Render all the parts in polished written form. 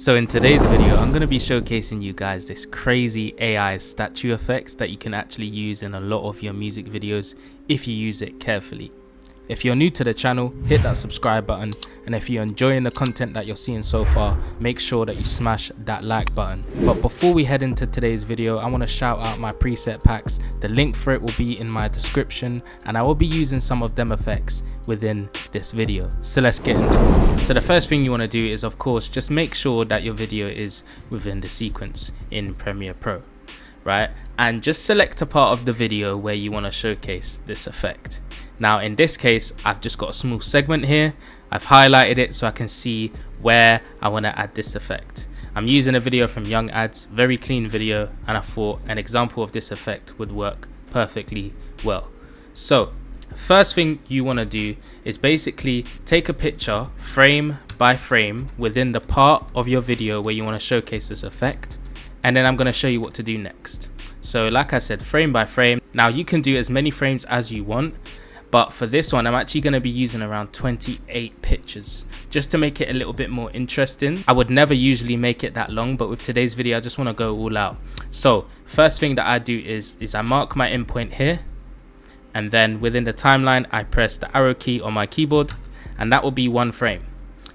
So in today's video, I'm going to be showcasing you guys this crazy AI statue effects that you can actually use in a lot of your music videos if you use it carefully. If you're new to the channel, hit that subscribe button, and if you're enjoying the content that you're seeing so far, make sure that you smash that like button. But before we head into today's video, I want to shout out my preset packs. The link for it will be in my description, and I will be using some of them effects within this video. So let's get into it. So the first thing you want to do is, of course, just make sure that your video is within the sequence in Premiere Pro, right? And just select a part of the video where you want to showcase this effect. Now in this case, I've just got a small segment here. I've highlighted it so I can see where I want to add this effect. I'm using a video from Young Ads, very clean video, and I thought an example of this effect would work perfectly well. So first thing you want to do is basically take a picture frame by frame within the part of your video where you want to showcase this effect, and then I'm going to show you what to do next. So like I said, frame by frame. Now you can do as many frames as you want, but for this one, I'm actually going to be using around 28 pictures just to make it a little bit more interesting. I would never usually make it that long, but with today's video, I just want to go all out. So first thing that I do is I mark my endpoint here, and then within the timeline, I press the arrow key on my keyboard, and that will be one frame.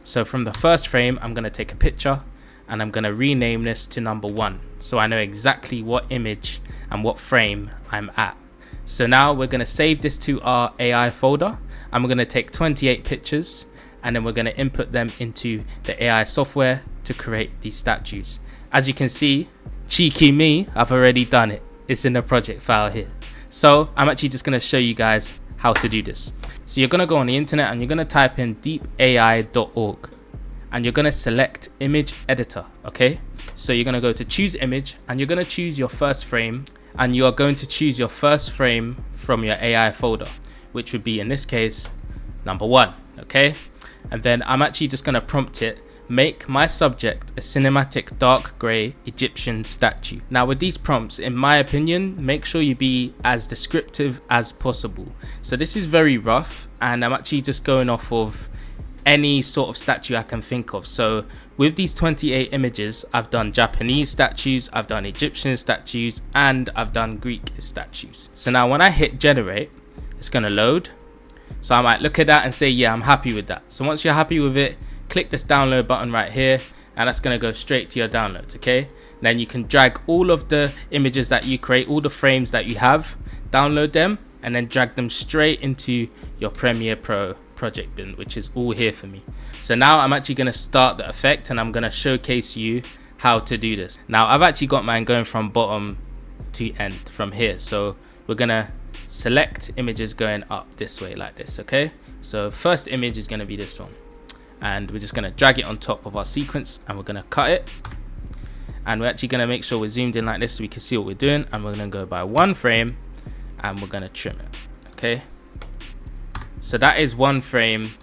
So from the first frame, I'm going to take a picture and I'm going to rename this to number 1. So I know exactly what image and what frame I'm at. So now we're going to save this to our AI folder, and we're going to take 28 pictures, and then we're going to input them into the AI software to create these statues. As you can see, cheeky me, I've already done it. It's in the project file here. So I'm actually just going to show you guys how to do this. So you're going to go on the internet and you're going to type in deepai.org, and you're going to select image editor. Okay, so you're going to go to choose image, and you're going to choose your first frame, and you are going to choose your first frame from your AI folder, which would be in this case number 1. Okay, and then I'm actually just going to prompt it, make my subject a cinematic dark gray Egyptian statue. Now with these prompts, in my opinion, make sure you be as descriptive as possible. So this is very rough, and I'm actually just going off of any sort of statue I can think of. So with these 28 images, I've done Japanese statues, I've done Egyptian statues, and I've done Greek statues. So now when I hit generate, it's going to load. So I might look at that and say, yeah, I'm happy with that. So once you're happy with it, click this download button right here, and that's going to go straight to your downloads. Okay, then you can drag all of the images that you create, all the frames that you have, download them, and then drag them straight into your Premiere Pro project bin, which is all here for me. So now I'm actually going to start the effect, and I'm going to showcase you how to do this. Now I've actually got mine going from bottom to end from here. So we're going to select images going up this way like this. Okay, so first image is going to be this one, and we're just going to drag it on top of our sequence, and we're going to cut it, and we're actually going to make sure we're zoomed in like this so we can see what we're doing, and we're going to go by one frame and we're going to trim it. Okay, so that is one frame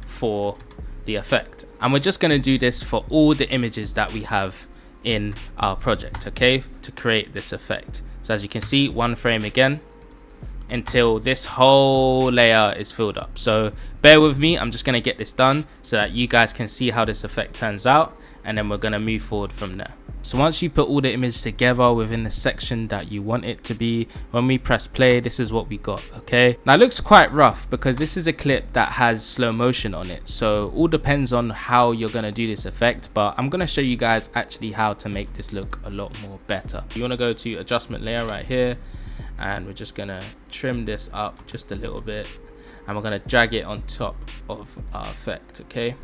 for the effect, and we're just going to do this for all the images that we have in our project, okay, to create this effect. So as you can see, one frame again until this whole layer is filled up. So bear with me, I'm just going to get this done so that you guys can see how this effect turns out, and then we're going to move forward from there. So once you put all the images together within the section that you want it to be, when we press play, this is what we got. Okay, now it looks quite rough because this is a clip that has slow motion on it, so all depends on how you're going to do this effect, but I'm going to show you guys actually how to make this look a lot more better. You want to go to adjustment layer right here, and we're just going to trim this up just a little bit, and we're going to drag it on top of our effect. Okay,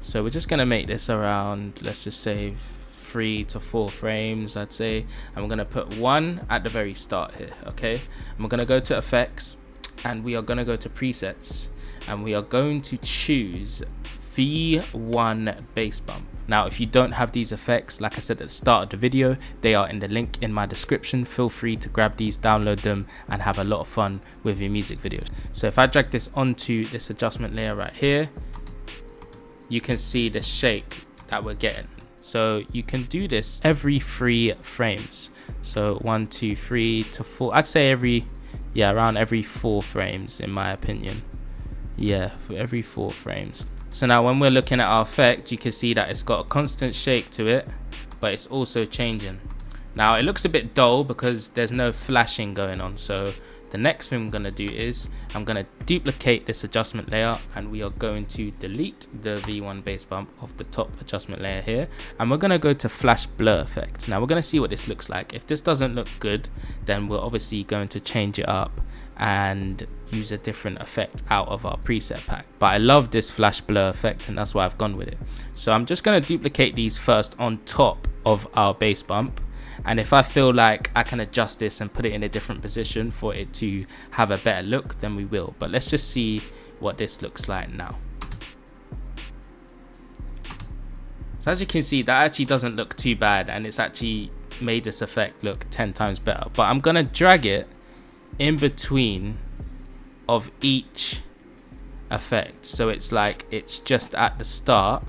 so we're just going to make this around, let's just say 3 to 4 frames, I'd say, and we're going to put 1 at the very start here. Okay, and we're going to go to effects, and we are going to go to presets, and we are going to choose V1 bass bump. Now if you don't have these effects, like I said at the start of the video, they are in the link in my description. Feel free to grab these, download them, and have a lot of fun with your music videos. So if I drag this onto this adjustment layer right here, you can see the shake that we're getting. So you can do this every 3 frames. So 1, 2, 3 to 4. I'd say around every 4 frames in my opinion. Yeah, for every 4 frames. So now when we're looking at our effect, you can see that it's got a constant shake to it, but it's also changing. Now it looks a bit dull because there's no flashing going on. So the next thing I'm going to do is I'm going to duplicate this adjustment layer, and we are going to delete the V1 bass bump off the top adjustment layer here, and we're going to go to flash blur effect. Now we're going to see what this looks like. If this doesn't look good, then we're obviously going to change it up and use a different effect out of our preset pack. But I love this flash blur effect, and that's why I've gone with it. So I'm just going to duplicate these first on top of our bass bump, and if I feel like I can adjust this and put it in a different position for it to have a better look, then we will. But let's just see what this looks like now. So as you can see, that actually doesn't look too bad, and it's actually made this effect look 10 times better. But I'm gonna drag it in between of each effect, so it's like it's just at the start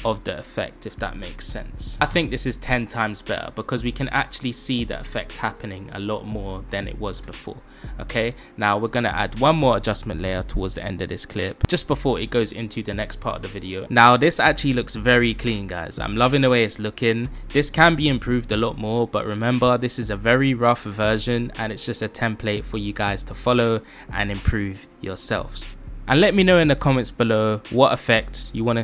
of the effect, if that makes sense. I think this is 10 times better because we can actually see the effect happening a lot more than it was before. Okay, now we're gonna add one more adjustment layer towards the end of this clip, just before it goes into the next part of the video. Now this actually looks very clean, guys. I'm loving the way it's looking. This can be improved a lot more, but remember, this is a very rough version and it's just a template for you guys to follow and improve yourselves. And let me know in the comments below what effects you want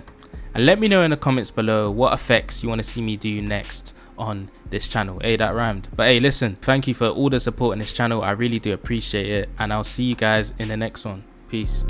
to see me do next on this channel. Hey, that rhymed. But hey, listen, thank you for all the support in this channel. I really do appreciate it, and I'll see you guys in the next one. Peace.